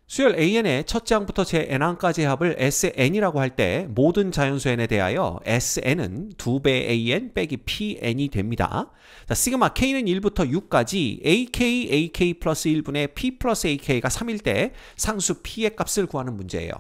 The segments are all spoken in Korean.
수열 AN의 첫째 항부터 제 n항까지의 합을 SN이라고 할 때 모든 자연수 n에 대하여 SN은 2배 AN 빼기 PN이 됩니다. 자, 시그마 K는 1부터 6까지 AK 플러스 1분의 P 플러스 AK가 3일 때 상수 P의 값을 구하는 문제예요.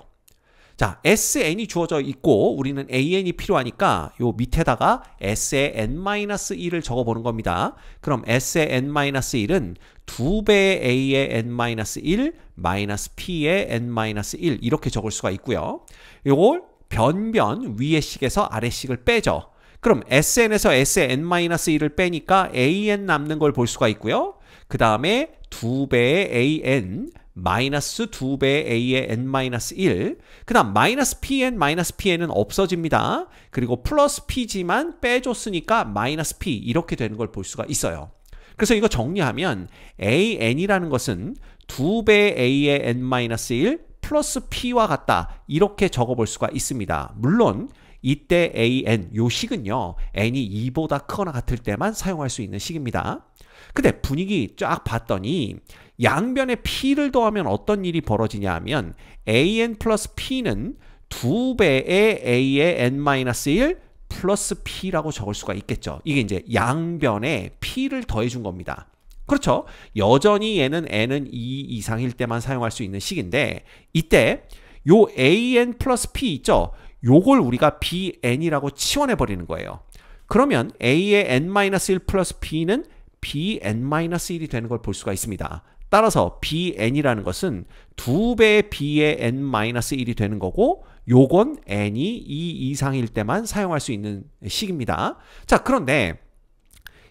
자, SN이 주어져 있고 우리는 AN이 필요하니까 요 밑에다가 S의 n-1을 적어보는 겁니다. 그럼 S의 n-1은 2배 A의 n-1 마이너스 P의 n-1 이렇게 적을 수가 있고요. 요걸 변변 위의 식에서 아래 식을 빼죠. 그럼 SN에서 S의 n-1을 빼니까 AN 남는 걸 볼 수가 있고요. 그 다음에 2배의 AN 마이너스 2배 A의 n-1 그 다음 마이너스 PN은 없어집니다. 그리고 플러스 P지만 빼줬으니까 마이너스 P 이렇게 되는 걸 볼 수가 있어요. 그래서 이거 정리하면 AN이라는 것은 2배 A의 n-1 플러스 P와 같다 이렇게 적어볼 수가 있습니다. 물론 이때 AN 요 식은요 n이 2보다 크거나 같을 때만 사용할 수 있는 식입니다. 근데 분위기 쫙 봤더니 양변에 P를 더하면 어떤 일이 벌어지냐 하면 AN 플러스 P는 2배의 A의 n-1 플러스 P라고 적을 수가 있겠죠. 이게 이제 양변에 P를 더해준 겁니다. 그렇죠. 여전히 얘는 n은 2 이상일 때만 사용할 수 있는 식인데 이때 요 AN 플러스 P 있죠. 요걸 우리가 BN이라고 치환해버리는 거예요. 그러면 A의 n-1 플러스 P는 Bn-1이 되는 걸 볼 수가 있습니다. 따라서 Bn이라는 것은 2배의 B의 n-1이 되는 거고 요건 n이 2 이상일 때만 사용할 수 있는 식입니다. 자, 그런데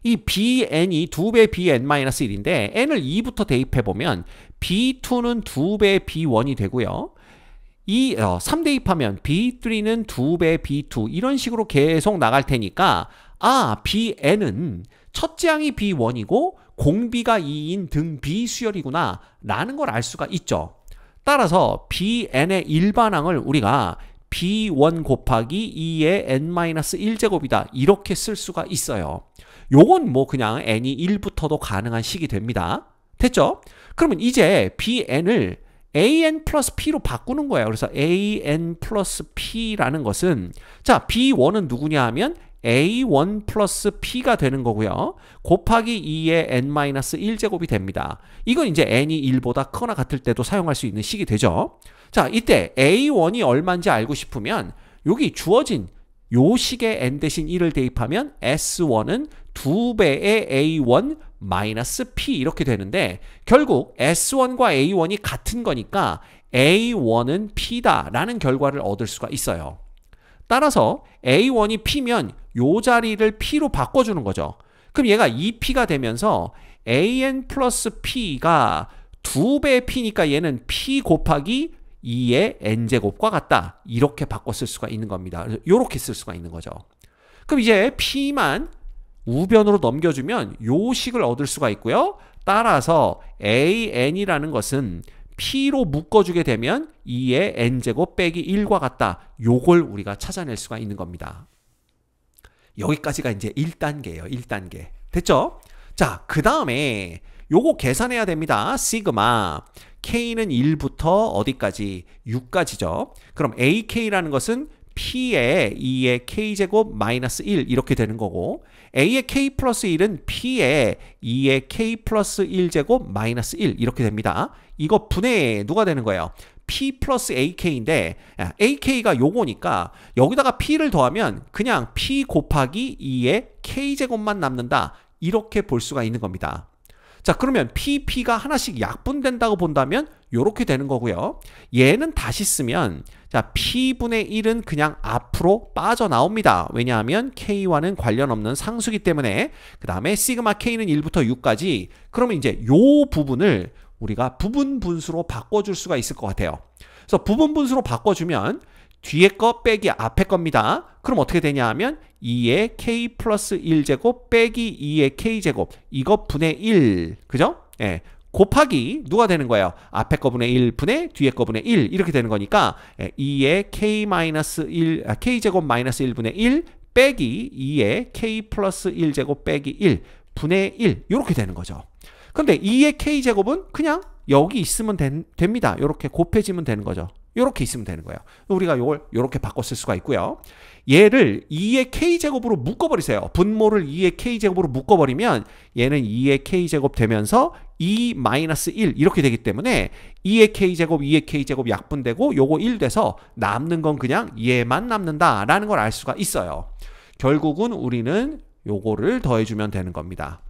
이 Bn이 2배 Bn-1인데 n을 2부터 대입해보면 B2는 2배 B1이 되고요. 3 대입하면 B3는 2배 B2 이런 식으로 계속 나갈 테니까 Bn은 첫째 항이 B1이고 공비가 2인 등 B수열이구나 라는 걸 알 수가 있죠. 따라서 Bn의 일반항을 우리가 B1 곱하기 2의 n-1제곱이다 이렇게 쓸 수가 있어요. 요건 뭐 그냥 n이 1부터도 가능한 식이 됩니다. 됐죠? 그러면 이제 Bn을 AN 플러스 P로 바꾸는 거예요. 그래서 AN 플러스 P라는 것은 자 B1은 누구냐 하면 A1 플러스 P가 되는 거고요. 곱하기 2의 n-1제곱이 됩니다. 이건 이제 n이 1보다 크거나 같을 때도 사용할 수 있는 식이 되죠. 자, 이때 A1이 얼마인지 알고 싶으면 여기 주어진 요 식에 n 대신 1을 대입하면 S1은 2배의 A1 마이너스 P 이렇게 되는데 결국 S1과 A1이 같은 거니까 A1은 P다 라는 결과를 얻을 수가 있어요. 따라서 A1이 P면 요 자리를 P로 바꿔주는 거죠. 그럼 얘가 2P가 되면서 AN 플러스 P가 2배의 P니까 얘는 P 곱하기 2의 N제곱과 같다. 이렇게 바꿔 쓸 수가 있는 겁니다. 이렇게 쓸 수가 있는 거죠. 그럼 이제 P만 우변으로 넘겨주면 요 식을 얻을 수가 있고요. 따라서 AN이라는 것은 P로 묶어주게 되면 2의 N제곱 빼기 1과 같다. 요걸 우리가 찾아낼 수가 있는 겁니다. 여기까지가 이제 1단계예요. 1단계. 됐죠? 자, 그 다음에 요거 계산해야 됩니다. 시그마 K는 1부터 어디까지? 6까지죠. 그럼 AK라는 것은 P의 2의 K제곱 마이너스 1 이렇게 되는 거고 A의 K 플러스 1은 P의 2의 K 플러스 1제곱 마이너스 1 이렇게 됩니다. 이거 분해 누가 되는 거예요? P 플러스 AK인데 AK가 요거니까 여기다가 P를 더하면 그냥 P 곱하기 2의 K제곱만 남는다. 이렇게 볼 수가 있는 겁니다. 자, 그러면 P가 하나씩 약분된다고 본다면 이렇게 되는 거고요. 얘는 다시 쓰면 자 P분의 1은 그냥 앞으로 빠져나옵니다. 왜냐하면 K와는 관련 없는 상수기 때문에. 그 다음에 시그마 K는 1부터 6까지. 그러면 이제 요 부분을 우리가 부분 분수로 바꿔줄 수가 있을 것 같아요. 그래서 부분 분수로 바꿔주면 뒤에 거 빼기 앞에 겁니다. 그럼 어떻게 되냐 하면 2의 K 플러스 1제곱 빼기 2의 K제곱 이거 분의 1 그죠? 예. 곱하기 누가 되는 거예요? 앞에 거 분의 1 분의 뒤에 거 분의 1 이렇게 되는 거니까 2의 K제곱 마이너스 1분의 1 빼기 2의 K 플러스 1제곱 빼기 1 분의 1 이렇게 되는 거죠. 근데 2의 K제곱은 그냥 여기 있으면 됩니다. 이렇게 곱해지면 되는 거죠. 이렇게 있으면 되는 거예요. 우리가 이걸 이렇게 바꿔 쓸 수가 있고요. 얘를 2의 k제곱으로 묶어버리세요. 분모를 2의 k제곱으로 묶어버리면 얘는 2의 k제곱 되면서 2-1 이렇게 되기 때문에 2의 k제곱, 2의 k제곱 약분되고 요거 1 돼서 남는 건 그냥 얘만 남는다라는 걸 알 수가 있어요. 결국은 우리는 요거를 더해주면 되는 겁니다.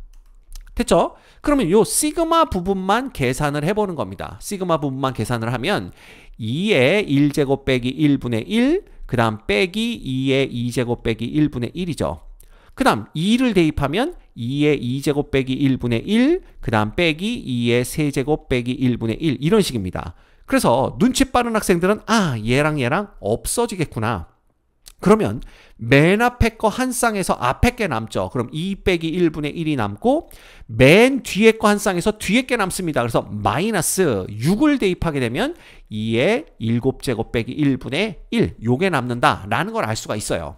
됐죠? 그러면 요 시그마 부분만 계산을 해보는 겁니다. 시그마 부분만 계산을 하면 2의 1제곱 빼기 1분의 1, 그 다음 빼기 2의 2제곱 빼기 1분의 1이죠. 그 다음 2를 대입하면 2의 2제곱 빼기 1분의 1, 그 다음 빼기 2의 3제곱 빼기 1분의 1 이런 식입니다. 그래서 눈치 빠른 학생들은 아 얘랑 얘랑 없어지겠구나. 그러면 맨 앞에 거 한 쌍에서 앞에 게 남죠. 그럼 2 빼기 1분의 1이 남고 맨 뒤에 거 한 쌍에서 뒤에 게 남습니다. 그래서 마이너스 6을 대입하게 되면 2의 7제곱 빼기 1분의 1 요게 남는다라는 걸 알 수가 있어요.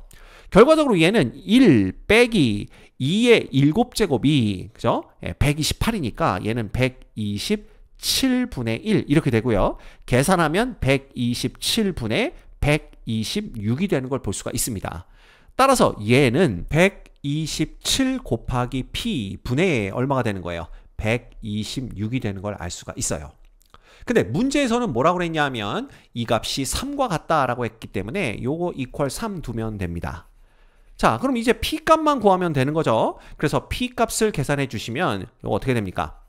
결과적으로 얘는 1 빼기 2의 7제곱이 그죠? 128이니까 얘는 127분의 1 이렇게 되고요. 계산하면 127분의 126이 되는 걸 볼 수가 있습니다. 따라서 얘는 127 곱하기 p 분의 얼마가 되는 거예요? 126이 되는 걸 알 수가 있어요. 근데 문제에서는 뭐라고 그랬냐 하면 이 값이 3과 같다라고 했기 때문에 요거 이퀄 3 두면 됩니다. 자, 그럼 이제 p 값만 구하면 되는 거죠. 그래서 p 값을 계산해 주시면 요거 어떻게 됩니까?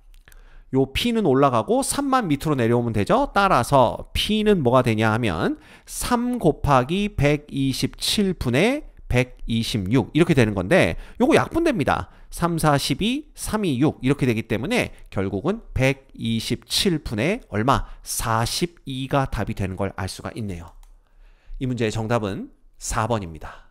요 p는 올라가고 3만 밑으로 내려오면 되죠. 따라서 p는 뭐가 되냐 하면 3 곱하기 127분의 126 이렇게 되는 건데 요거 약분됩니다. 3, 4, 12, 3, 2, 6 이렇게 되기 때문에 결국은 127분의 얼마? 42가 답이 되는 걸 알 수가 있네요. 이 문제의 정답은 4번입니다.